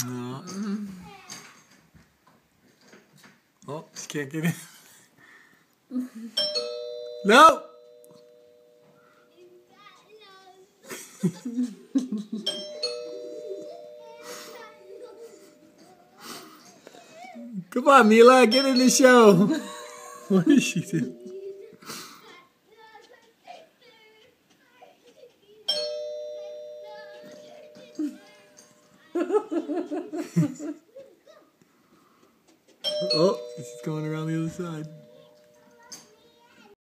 No. Oh, she can't get in. No! Come on, Mila, get in the show. What is she doing? Oh, she's going around the other side.